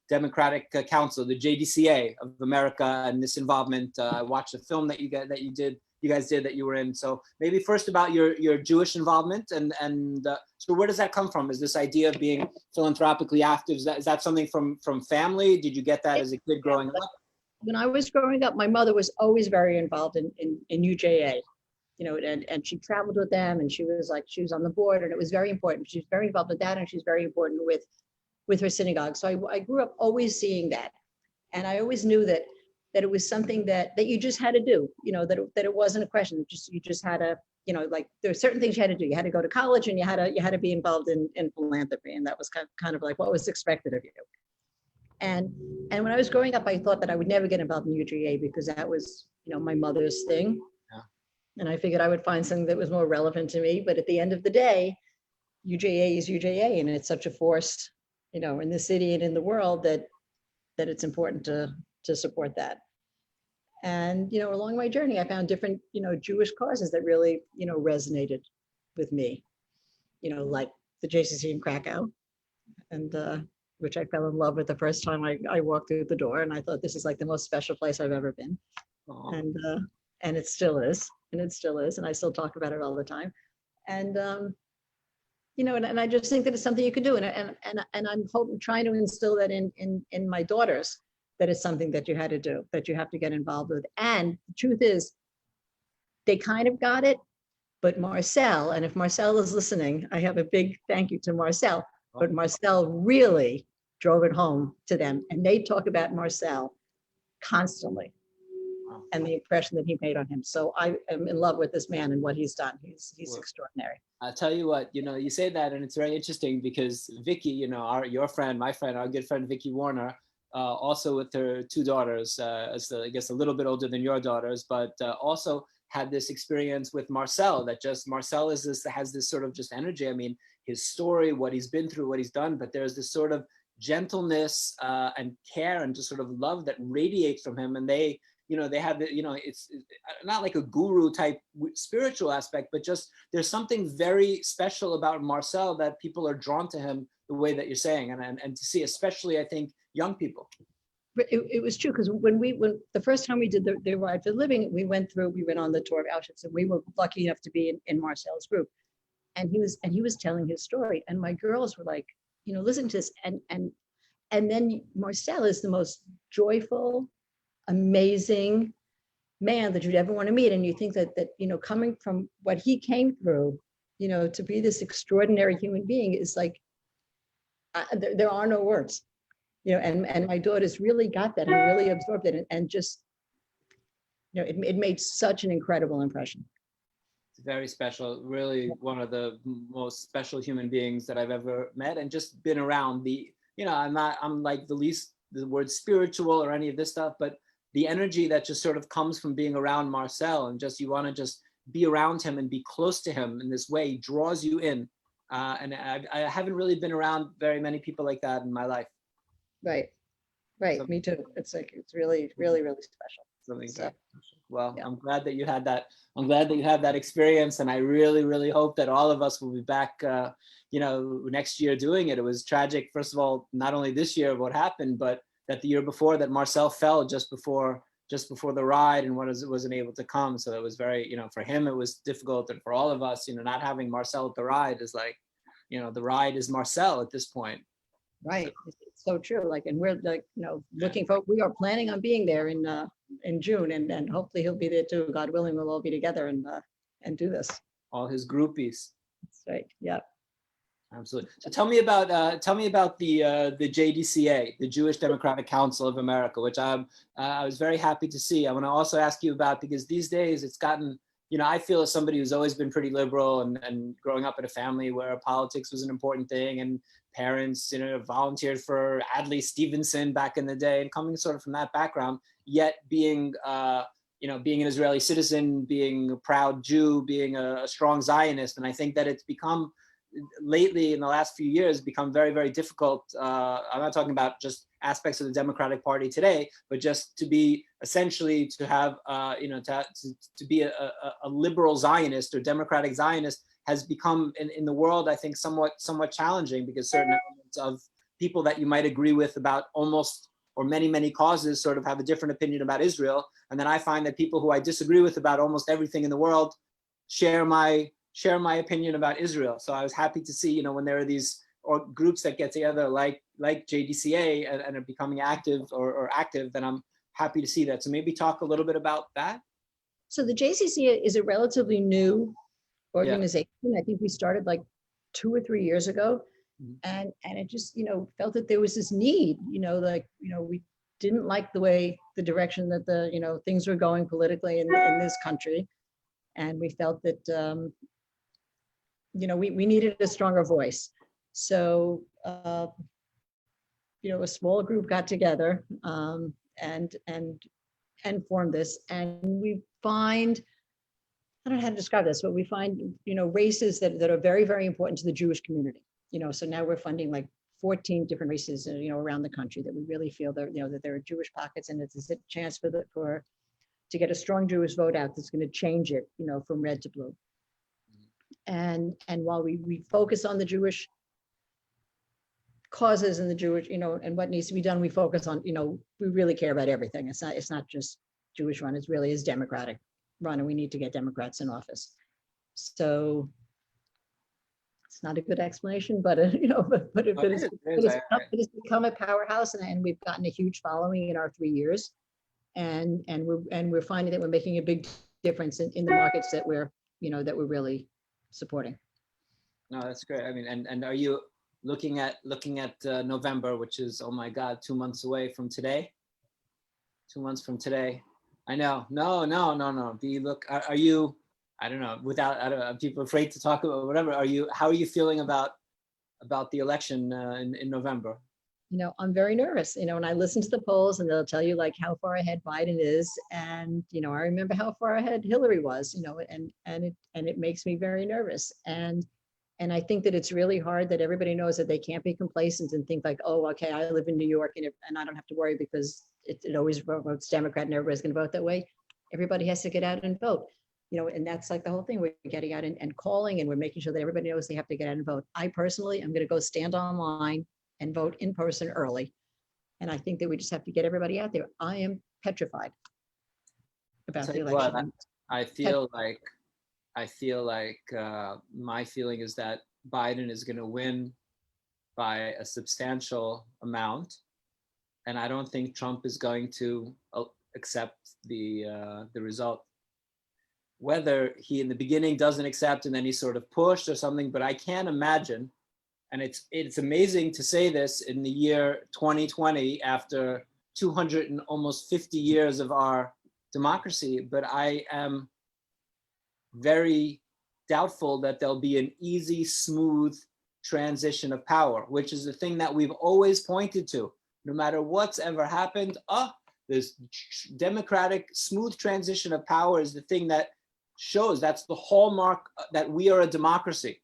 Democratic Council, the JDCA of America, and this involvement. I watched a film that you guys did that you were in. So maybe first about your Jewish involvement, and so where does that come from? Is this idea of being philanthropically active, is that something from family? Did you get that as a kid growing up? When I was growing up, my mother was always very involved in UJA, you know, and she traveled with them, and she was on the board, and it was very important. She was very involved with that, and she's very important with her synagogue. So I grew up always seeing that, and I always knew that it was something that you just had to do, you know, that it wasn't a question. You just had to, you know, like there are certain things you had to do. You had to go to college, and you had to be involved in philanthropy, and that was kind of like what was expected of you. And when I was growing up, I thought that I would never get involved in UGA because that was, my mother's thing. Yeah. And I figured I would find something that was more relevant to me. But at the end of the day, UGA is UGA, and it's such a force, in the city and in the world that it's important to support that. And, along my journey, I found different, Jewish causes that really, resonated with me, like the JCC in Krakow, and which I fell in love with the first time I walked through the door. And I thought, this is like the most special place I've ever been. Aww. And it still is. And it still is. And I still talk about it all the time. And, and I just think that it's something you can do. And I'm trying to instill that in my daughters, that it's something that you had to do, that you have to get involved with. And the truth is, they kind of got it, but Marcel, and if Marcel is listening, I have a big thank you to Marcel, but Marcel really drove it home to them. And they talk about Marcel constantly and the impression that he made on him. So I am in love with this man and what he's done. He's extraordinary. I'll tell you what, you say that, and it's very interesting because Vicky, your friend, my friend, our good friend, Vicky Warner, also with her two daughters, I guess a little bit older than your daughters, but also had this experience with Marcel, that just Marcel has this sort of just energy. I mean, his story, what he's been through, what he's done, but there's this sort of gentleness and care and just sort of love that radiates from him. And they have the, it's not like a guru type spiritual aspect, but just there's something very special about Marcel that people are drawn to him the way that you're saying, and to see, especially I think young people. It was true, because when the first time we did the Ride for the Living, we went on the tour of Auschwitz, and we were lucky enough to be in Marcel's group, and he was telling his story, and my girls were like, listen to this, and then Marcel is the most joyful, amazing man that you'd ever want to meet, and you think that coming from what he came through, to be this extraordinary human being is like, there are no words. And my daughters really got that and really absorbed it, and just, it made such an incredible impression. It's very special, really one of the most special human beings that I've ever met and just been around. I'm like the word spiritual or any of this stuff, but the energy that just sort of comes from being around Marcel, and just, you want to just be around him and be close to him in this way, draws you in. And I haven't really been around very many people like that in my life. Right. So, me too. It's really, really, really special. Something so, well, yeah. I'm glad that you had that experience, and I really, really hope that all of us will be back, next year doing it. It was tragic, first of all, not only this year what happened, but that the year before, that Marcel fell just before the ride and wasn't able to come. So it was very, for him it was difficult, and for all of us, not having Marcel at the ride is like, the ride is Marcel at this point. Right. It's so true. Like, and we're like, we are planning on being there in June, and hopefully he'll be there too. God willing, we'll all be together and do this. All his groupies. That's right. Yeah. Absolutely. So tell me about the JDCA, the Jewish Democratic Council of America, which I was very happy to see. I want to also ask you about, because these days it's gotten, I feel as somebody who's always been pretty liberal and growing up in a family where politics was an important thing, and parents, volunteered for Adlai Stevenson back in the day, and coming sort of from that background, yet being, being an Israeli citizen, being a proud Jew, being a strong Zionist. And I think that it's become, lately in the last few years, become very, very difficult. I'm not talking about just aspects of the Democratic Party today, but just to be essentially to have, to be a liberal Zionist or democratic Zionist has become in the world, I think, somewhat challenging, because certain elements of people that you might agree with about almost or many causes sort of have a different opinion about Israel. And then I find that people who I disagree with about almost everything in the world share my opinion about Israel. So I was happy to see, when there are these groups that get together like JDCA and are becoming active or active, then I'm happy to see that. So maybe talk a little bit about that. So the JCCA is a relatively new organization. Yeah. I think we started like 2 or 3 years ago. Mm-hmm. And it just, felt that there was this need, we didn't like the direction that the, things were going politically in this country. And we felt that, we needed a stronger voice. So a small group got together and formed this, and we find, I don't know how to describe this, but we find, races that are very, very important to the Jewish community. So now we're funding like 14 different races, around the country that we really feel that, that there are Jewish pockets, and it's a chance to get a strong Jewish vote out that's going to change it, from red to blue. And while we focus on the Jewish causes and the Jewish, and what needs to be done, we focus on, we really care about everything. It's not just Jewish run, it really is Democratic run, and we need to get Democrats in office. So it's not a good explanation, but it's become a powerhouse, and we've gotten a huge following in our 3 years, and we're finding that we're making a big difference in the markets that we're really supporting. No, that's great. I mean, and are you looking at November, which is, oh my God, 2 months away from today? 2 months from today. I know. No. Do you look? Are you? I don't know. People afraid to talk about whatever. How are you feeling about the election in November? I'm very nervous. When I listen to the polls, and they'll tell you like how far ahead Biden is, and I remember how far ahead Hillary was. And it makes me very nervous. And I think that it's really hard that everybody knows that they can't be complacent and think like, oh, okay, I live in New York and I don't have to worry because it always votes Democrat and everybody's going to vote that way. Everybody has to get out and vote. And that's like the whole thing. We're getting out and calling, and we're making sure that everybody knows they have to get out and vote. I personally am going to go stand online and vote in person early. And I think that we just have to get everybody out there. I am petrified about the election. I feel like my feeling is that Biden is going to win by a substantial amount, and I don't think Trump is going to accept the result. Whether he in the beginning doesn't accept and then he's sort of pushed or something, but I can't imagine. And it's amazing to say this in the year 2020, after 200 and almost 50 years of our democracy, but I am very doubtful that there'll be an easy, smooth transition of power, which is the thing that we've always pointed to. No matter what's ever happened, this democratic, smooth transition of power is the thing that shows, that's the hallmark that we are a democracy.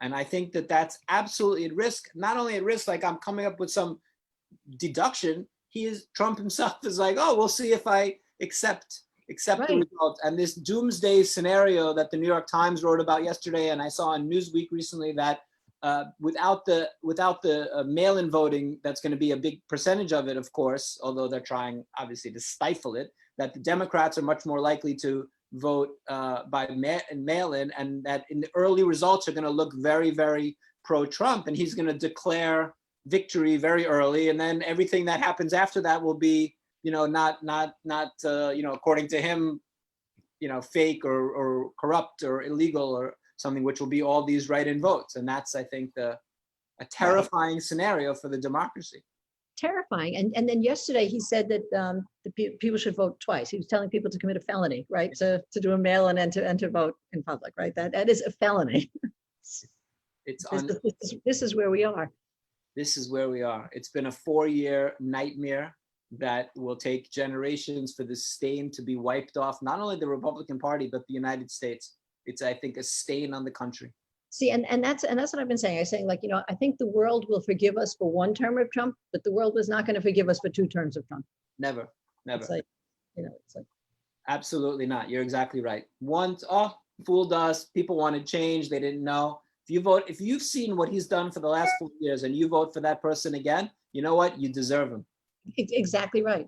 And I think that that's absolutely at risk. Not only at risk, like I'm coming up with some deduction. Trump himself is like, oh, we'll see if I accept right. The result. And this doomsday scenario that the New York Times wrote about yesterday, and I saw on Newsweek recently, that without the mail-in voting, that's going to be a big percentage of it, of course, although they're trying obviously to stifle it, that the Democrats are much more likely to vote by mail-in, and that in the early results are going to look very, very pro-Trump, and he's going to declare victory very early, and then everything that happens after that will be, not according to him, fake or corrupt or illegal or something, which will be all these write-in votes, and that's, I think, a terrifying scenario for the democracy. Terrifying. And then yesterday he said that the people should vote twice. He was telling people to commit a felony, right? To do a mail-in and to vote in public, right? That is a felony. This is where we are. This is where we are. It's been a 4-year nightmare that will take generations for this stain to be wiped off, not only the Republican Party, but the United States. It's, I think, a stain on the country. See, and that's what I've been saying. I'm saying, like, I think the world will forgive us for one term of Trump, but the world was not going to forgive us for 2 terms of Trump. Never. It's like, it's like. Absolutely not. You're exactly right. Once, fooled us. People wanted change. They didn't know. If you've seen what he's done for the last 4 years and you vote for that person again, you know what? You deserve him. Exactly right.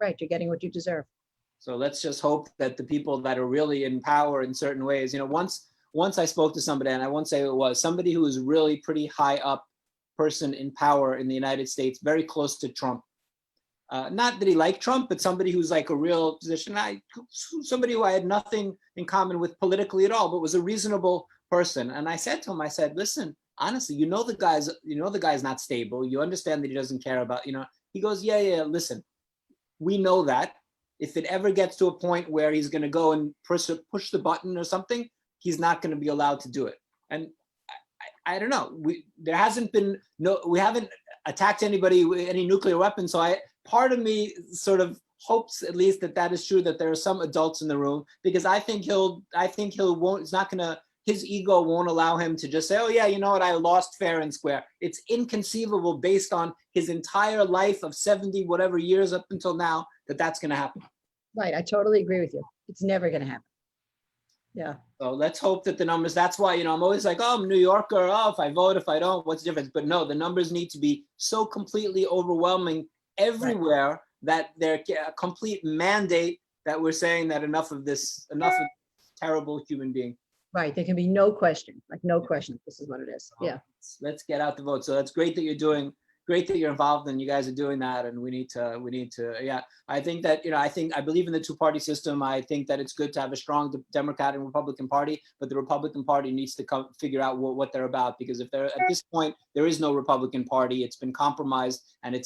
Right. You're getting what you deserve. So let's just hope that the people that are really in power in certain ways, once I spoke to somebody, and I won't say who it was, somebody who was really pretty high up person in power in the United States, very close to Trump. Not that he liked Trump, but somebody who's like a real position, somebody who I had nothing in common with politically at all, but was a reasonable person. And I said to him, listen, honestly, the guy's not stable. You understand that he doesn't care about, he goes, yeah, listen, we know that. If it ever gets to a point where he's going to go and push the button or something, he's not going to be allowed to do it. And I don't know. We haven't attacked anybody with any nuclear weapons. So part of me sort of hopes at least that is true, that there are some adults in the room, because I think his ego won't allow him to just say, oh yeah, you know what, I lost fair and square. It's inconceivable based on his entire life of 70 whatever years up until now that's going to happen. Right, I totally agree with you. It's never going to happen. Yeah. So let's hope that the numbers, that's why, I'm always like, oh, I'm a New Yorker, oh, if I vote, if I don't, what's the difference? But no, the numbers need to be so completely overwhelming everywhere, right, that they're a complete mandate that we're saying that enough of terrible human being. Right, there can be no question, like no question, this is what it is. Yeah. Let's get out the vote. So that's great that you're involved and you guys are doing that, and we need to, yeah. I think that, I believe in the two-party system. I think that it's good to have a strong Democratic and Republican Party, but the Republican Party needs to figure out what they're about, because if they're at this point, there is no Republican Party. It's been compromised, and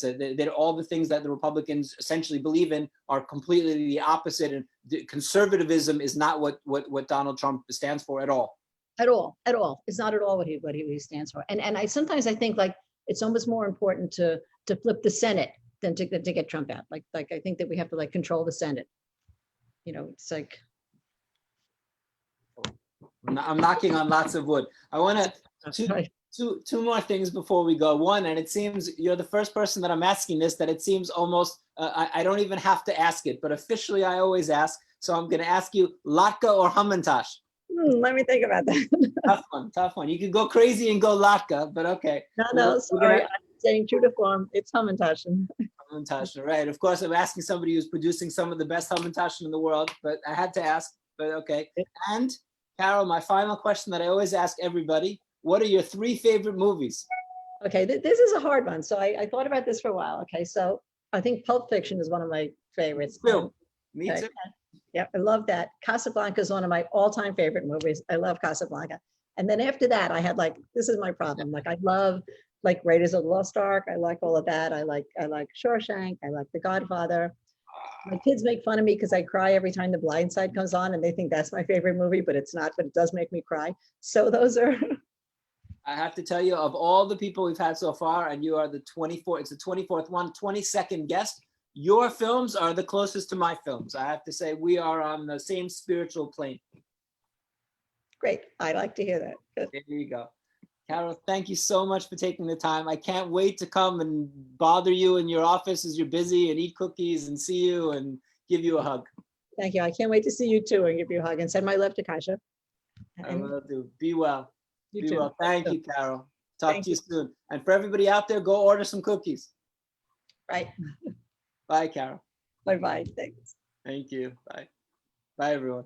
all the things that the Republicans essentially believe in are completely the opposite, and conservatism is not what Donald Trump stands for at all. At all. It's not at all what he stands for. And I sometimes I think like it's almost more important to flip the Senate than to get Trump out. Like I think that we have to like control the Senate. It's like. I'm knocking on lots of wood. I want to two more things before we go. One, and it seems you're the first person that I'm asking this, that it seems almost I don't even have to ask it, but officially I always ask. So I'm going to ask you, latke or hamantash? Let me think about that. Tough one. You could go crazy and go latke, but okay. No, sorry. I'm saying true to form. It's hamantaschen. Hamantaschen, right. Of course, I'm asking somebody who's producing some of the best hamantaschen in the world, but I had to ask, but okay. And Carol, my final question that I always ask everybody, what are your 3 favorite movies? Okay, this is a hard one. So I thought about this for a while. Okay, so I think Pulp Fiction is one of my favorites. Me too. Yeah, I love that. Casablanca is one of my all-time favorite movies. I love Casablanca. And then after that, I had this is my problem. I love Raiders of the Lost Ark. I like all of that. I like Shawshank. I like The Godfather. My kids make fun of me because I cry every time The Blind Side comes on, and they think that's my favorite movie, but it's not, but it does make me cry. So those are. I have to tell you, of all the people we've had so far, and you are the 24th, it's the 24th one, 22nd guest, your films are the closest to my films. I have to say we are on the same spiritual plane. Great. I like to hear that. Good. There you go. Carol, thank you so much for taking the time. I can't wait to come and bother you in your office as you're busy and eat cookies and see you and give you a hug. Thank you. I can't wait to see you too and give you a hug and send my love to Kasha. I will do. Be well. You Be too. well. Thank you, Carol. Talk to you soon. And for everybody out there, go order some cookies. Right. Bye, Carol. Bye-bye. Thanks. Thank you. Bye. Bye, everyone.